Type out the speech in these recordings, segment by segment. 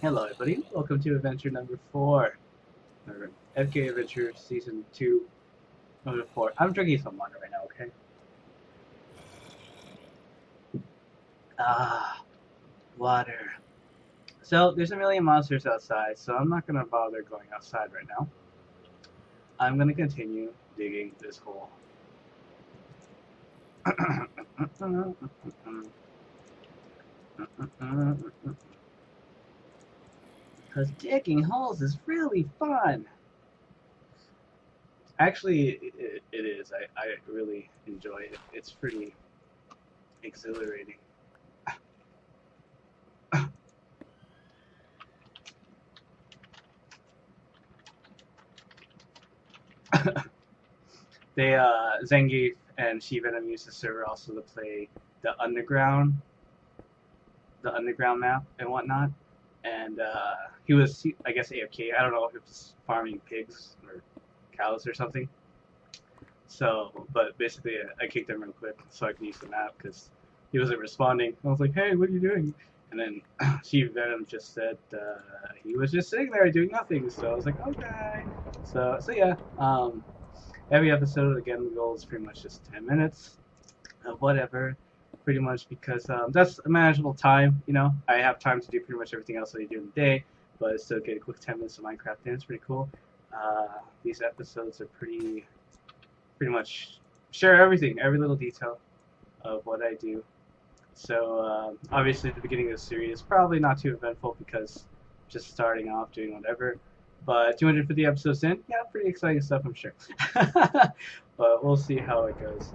Hello, everybody. Welcome to adventure number 4, or FK Adventure Season 2, number 4. I'm drinking some water right now, okay? Ah, water. So, there's a million monsters outside, so I'm not gonna bother going outside right now. I'm gonna continue digging this hole. Because digging holes is really fun. Actually, it is. I really enjoy it. It's pretty exhilarating. They Zangief and She-Venom used the server also to play the underground map and whatnot. And he was, I guess, AFK. I don't know if it was farming pigs or cows or something. So, but basically, I kicked him real quick so I could use the map because he wasn't responding. I was like, "Hey, what are you doing?" And then She-Venom just said he was just sitting there doing nothing. So I was like, "Okay." So yeah. Every episode, again, the goal is pretty much just 10 minutes of whatever, pretty much because that's a manageable time, you know. I have time to do pretty much everything else that I do in the day, but still get a quick 10 minutes of Minecraft in. It's pretty cool. These episodes are pretty much share everything, every little detail of what I do. So obviously, at the beginning of the series, probably not too eventful because just starting off doing whatever. But 250 episodes in, yeah, pretty exciting stuff, I'm sure. But we'll see how it goes.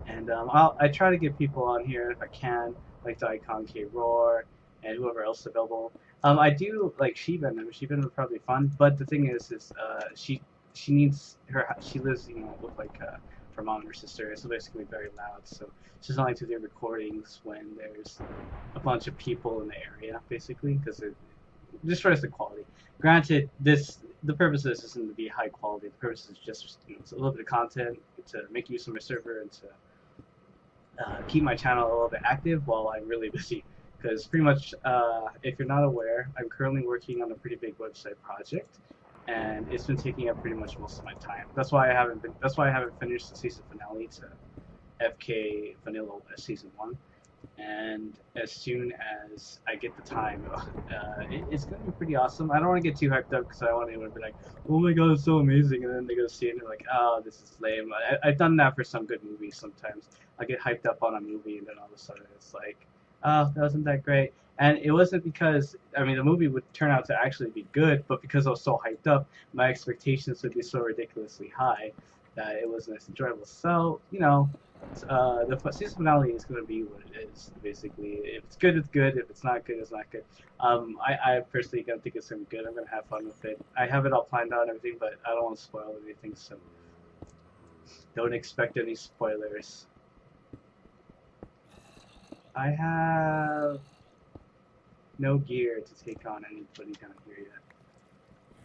And I try to get people on here if I can, like Daikon K Roar and whoever else is available. I do like She-Venom. She-Venom would probably be fun, but the thing is she needs she lives with like her mom and her sister, so basically very loud. So she's only to do recordings when there's a bunch of people in the area, basically, because it destroys the quality. Granted, the purpose of this isn't to be high quality. The purpose is just it's a little bit of content to make use of my server and to keep my channel a little bit active while I'm really busy. Because pretty much, if you're not aware, I'm currently working on a pretty big website project, and it's been taking up pretty much most of my time. That's why I haven't been. That's why I haven't finished the season finale to FK Vanilla Season 1. And as soon as I get the time, it's going to be pretty awesome. I don't want to get too hyped up because I want anyone to be like, oh my god, it's so amazing. And then they go see it and they're like, oh, this is lame. I've done that for some good movies sometimes. I get hyped up on a movie and then all of a sudden it's like, oh, that wasn't that great. And it wasn't because, I mean, the movie would turn out to actually be good, but because I was so hyped up, my expectations would be so ridiculously high that it wasn't as enjoyable. So, the season finale is going to be what it is, basically. If it's good, it's good. If it's not good, it's not good. I personally don't think it's going to be good. I'm going to have fun with it. I have it all planned out and everything, but I don't want to spoil anything, so don't expect any spoilers. I have no gear to take on anybody down here yet.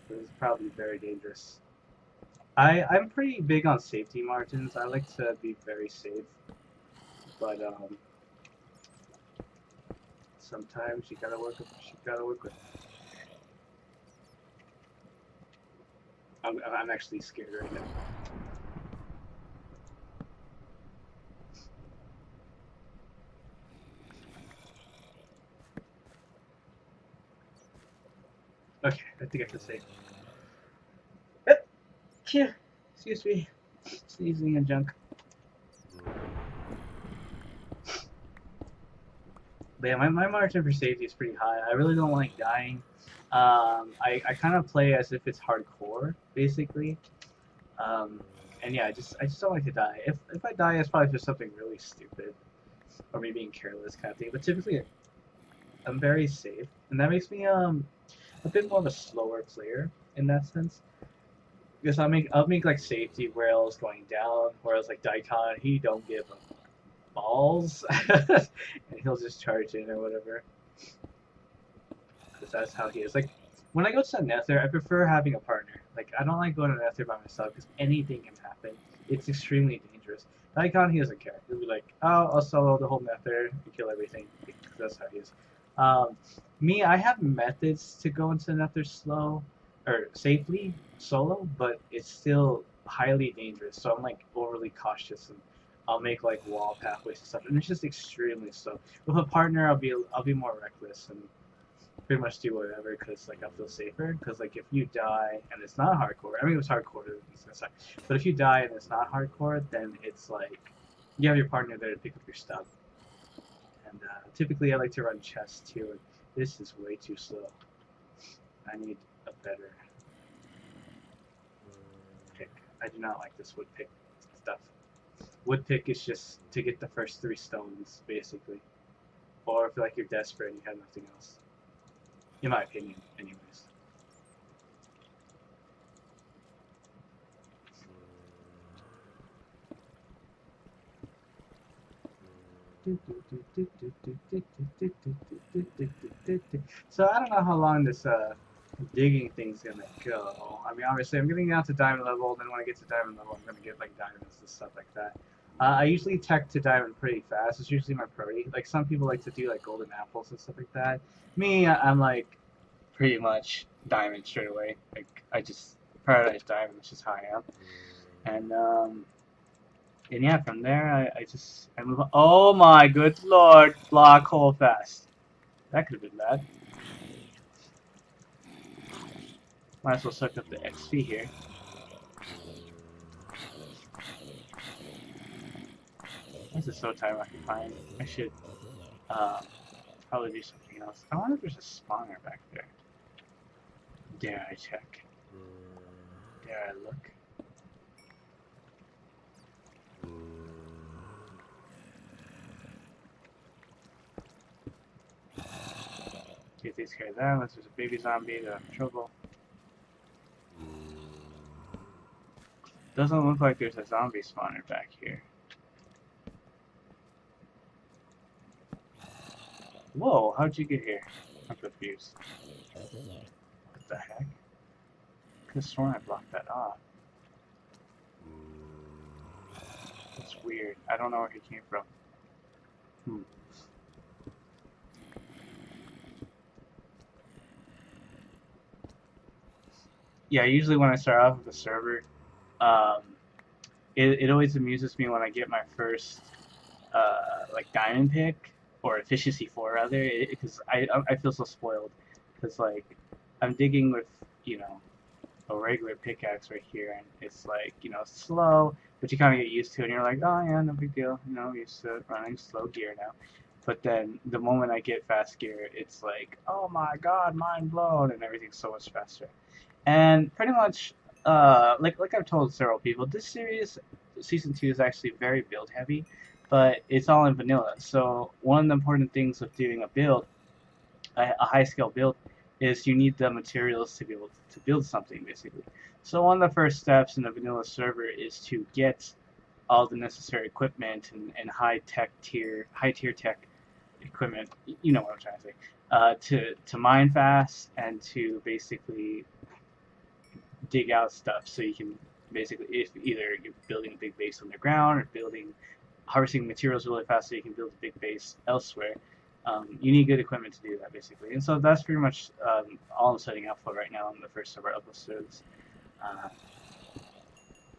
This is probably very dangerous. I'm pretty big on safety margins. I like to be very safe, but sometimes you gotta work with. I'm actually scared right now. Okay, I think I can say. Yep. Yeah. Excuse me. Sneezing and junk. But yeah, my margin for safety is pretty high. I really don't like dying. I kind of play as if it's hardcore, basically. Um, and yeah, I just don't like to die. If I die, it's probably just something really stupid, or me being careless kind of thing. But typically, I'm very safe, and that makes me a bit more of a slower player in that sense. Because I'll make like safety rails going down, whereas like Daikon, he don't give a balls, and he'll just charge in or whatever. Because that's how he is. Like when I go to the Nether, I prefer having a partner. Like I don't like going to the Nether by myself because anything can happen. It's extremely dangerous. Daikon, he doesn't care. He'll be like, oh, I'll solo the whole Nether and kill everything because that's how he is. Um, Me, I have methods to go into Nether slow or safely solo, but it's still highly dangerous. So I'm like overly cautious, and I'll make like wall pathways and stuff, and it's just extremely slow. With a partner, I'll be more reckless and pretty much do whatever because like I feel safer. Because like if you die and it's not hardcore, I mean it was hardcore, it's gonna suck. But if you die and it's not hardcore, then it's like you have your partner there to pick up your stuff. And typically I like to run chests too. And this is way too slow. I need a better pick. I do not like this wood pick stuff. Wood pick is just to get the first 3 stones, basically. Or if like you're desperate and you have nothing else. In my opinion, anyways. So I don't know how long this digging thing's gonna go. I mean, obviously I'm getting down to diamond level. Then when I get to diamond level, I'm gonna get like diamonds and stuff like that. I usually tech to diamond pretty fast. It's usually my priority. Like some people like to do like golden apples and stuff like that. Me, I'm like pretty much diamond straight away. Like I just prioritize diamond, which is how I am. And yeah, from there I move on. Oh my good lord, block hole fast. That could have been bad. Might as well suck up the XP here. This is so time occupying. I should probably do something else. I wonder if there's a spawner back there. Dare I check? Dare I look? Get these guys out unless there's a baby zombie that I'm in trouble. Doesn't look like there's a zombie spawner back here. Whoa, how'd you get here? I'm confused. What the heck? Could have sworn I blocked that off. That's weird. I don't know where he came from. Yeah, usually when I start off with a server, um, it always amuses me when I get my first like diamond pick or efficiency 4 rather, because I feel so spoiled because like I'm digging with a regular pickaxe right here, and it's like slow, but you kind of get used to it, and you're like, oh yeah, no big deal, used to running slow gear now. But then the moment I get fast gear, it's like, oh my god, mind blown, and everything's so much faster. And pretty much, like I've told several people, this series, season 2, is actually very build heavy, but it's all in vanilla. So one of the important things of doing a build, a high scale build, is you need the materials to be able to build something, basically. So one of the first steps in a vanilla server is to get all the necessary equipment and high tier tech equipment. You know what I'm trying to say. To mine fast and to basically dig out stuff, so you can basically, if either you're building a big base underground or harvesting materials really fast so you can build a big base elsewhere. You need good equipment to do that, basically. And so that's pretty much all I'm setting up for right now in the first server episodes.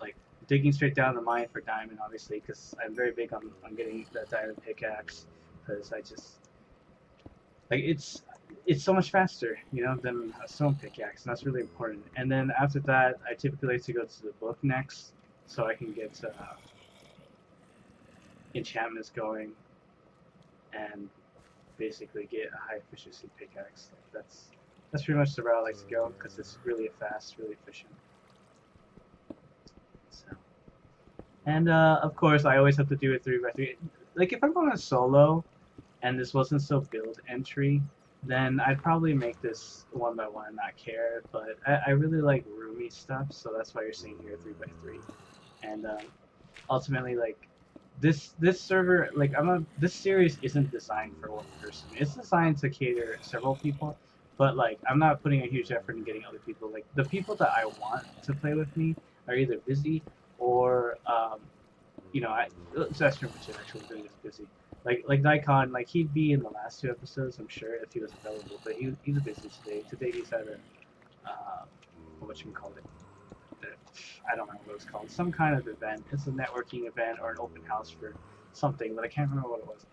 Like digging straight down the mine for diamond, obviously, because I'm very big on getting that diamond pickaxe, because I just like it's so much faster, than a stone pickaxe, and that's really important. And then after that, I typically like to go to the book next, so I can get enchantments going and basically get a high efficiency pickaxe. That's pretty much the route I like to go because it's really fast, really efficient. So, and of course, I always have to do a 3x3. Like if I'm going a solo, and this wasn't so build entry, then I'd probably make this 1x1 and not care. But I really like roomy stuff, so that's why you're seeing here 3x3. And ultimately, like this server, like this series isn't designed for one person. It's designed to cater several people, but like I'm not putting a huge effort in getting other people. Like the people that I want to play with me are either busy or so that's pretty much it. Actually, doing is busy. like Nikon, like he'd be in the last 2 episodes, I'm sure, if he was available. But he's busy today. Today he's at a what you call it? I don't know what it was called. Some kind of event. It's a networking event or an open house for something, but I can't remember what it was.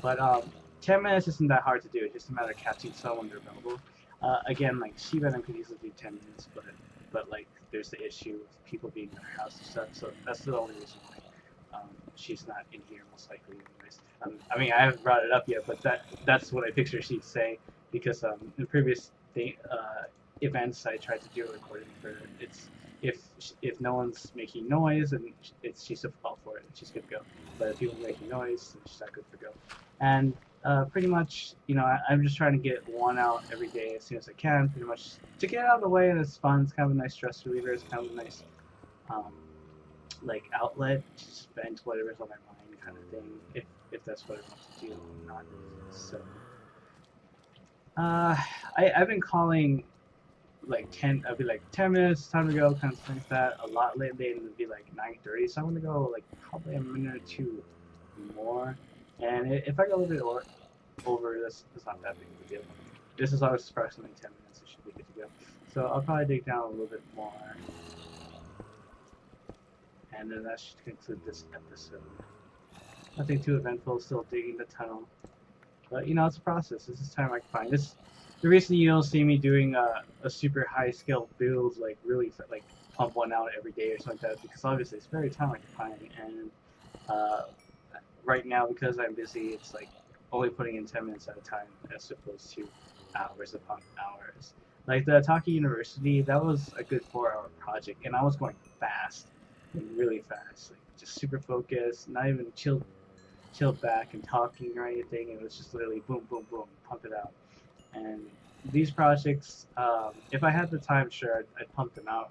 But 10 minutes isn't that hard to do. It's just a matter of catching someone they're available. Again, like Shiva and could easily do 10 minutes, but like there's the issue of people being in their house and stuff. So that's the only reason why she's not in here most likely. Anyways, I mean I haven't brought it up yet, but that's what I picture she'd say because in previous events I tried to do a recording for her. It's if no one's making noise and she's all for it, she's good to go. But if people are making noise, then she's not good to go. And pretty much, you know, I'm just trying to get one out every day as soon as I can, pretty much to get out of the way, and it's fun. It's kind of a nice stress reliever. It's kind of a nice like outlet to vent whatever's on my mind, kind of thing. If that's what I want to do, not. So I've been calling like 10. I'll be like 10 minutes, time to go, kind of things like that. A lot lately, and it'd be like 9:30. So I'm gonna go like probably a minute or two more. And if I go a little bit over this, it's not that big of a deal. This is always approximately 10 minutes. It should be good to go. So I'll probably dig down a little bit more, and then that should conclude this episode. Nothing too eventful. Still digging the tunnel, but you know it's a process. This is time I can find this. The reason you don't see me doing a super high scale build, like really like pump one out every day or something like that, because obviously it's very time occupying, and right now because I'm busy, it's like only putting in 10 minutes at a time as opposed to hours upon hours. Like the Taki University, that was a good 4-hour project, and I was going fast, like really fast, like just super focused, not even chilled back and talking or anything. It was just literally boom, boom, boom, pump it out. And these projects, if I had the time, sure, I'd pump them out.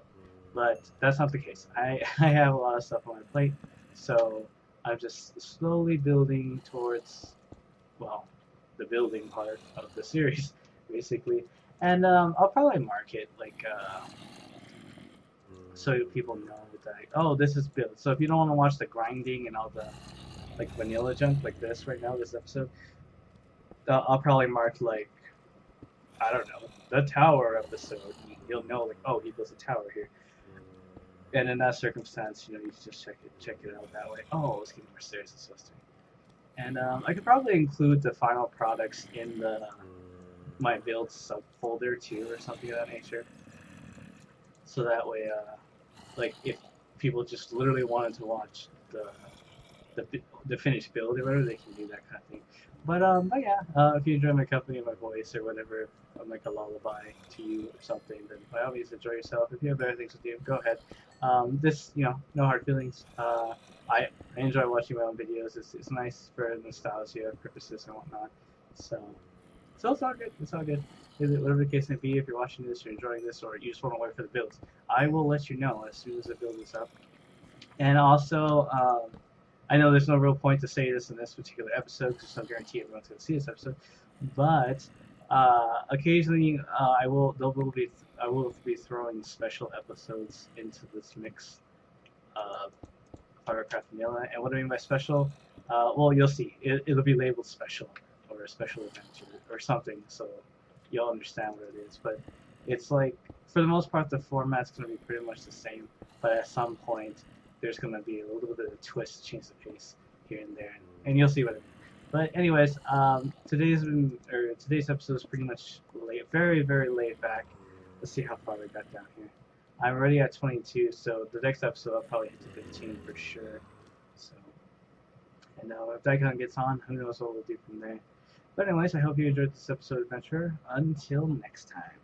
But that's not the case. I have a lot of stuff on my plate, so I'm just slowly building towards, well, the building part of the series, basically. And I'll probably mark it, like, so people know that, oh, this is built. So if you don't want to watch the grinding and all the, like, vanilla junk like this right now, this episode, I'll probably mark, like, I don't know, the tower episode. You'll know, like, oh, he builds a tower here. And in that circumstance, you know, you just check it out that way. Oh, it's getting more serious and so and I could probably include the final products in the my build subfolder too, or something of that nature. So that way, like if people just literally wanted to watch the finished build or whatever, they can do that kind of thing. But yeah, if you enjoy my company and my voice or whatever, I'm like a lullaby to you or something, then by all means enjoy yourself. If you have better things to do, go ahead. This, you know, no hard feelings. I enjoy watching my own videos. It's nice for nostalgia purposes and whatnot. So it's all good. It's all good. Whatever the case may be, if you're watching this, you're enjoying this, or you just want to wait for the builds, I will let you know as soon as the build is up. And also, I know there's no real point to say this in this particular episode because there's no guarantee everyone's going to see this episode. But occasionally, I will be throwing special episodes into this mix of FargoKraft Vanilla. And what I mean by special, well, you'll see. It'll be labeled special or a special adventure or something, so you'll understand what it is. But it's like, for the most part, the format's going to be pretty much the same. But at some point, there's going to be a little bit of a twist, change the pace here and there, and you'll see what I mean. But anyways, today's episode is pretty much very, very laid back. Let's see how far we got down here. I'm already at 22, so the next episode I'll probably hit to 15 for sure. So, and if that kind of gets on, who knows what we'll do from there. But anyways, I hope you enjoyed this episode adventure. Until next time.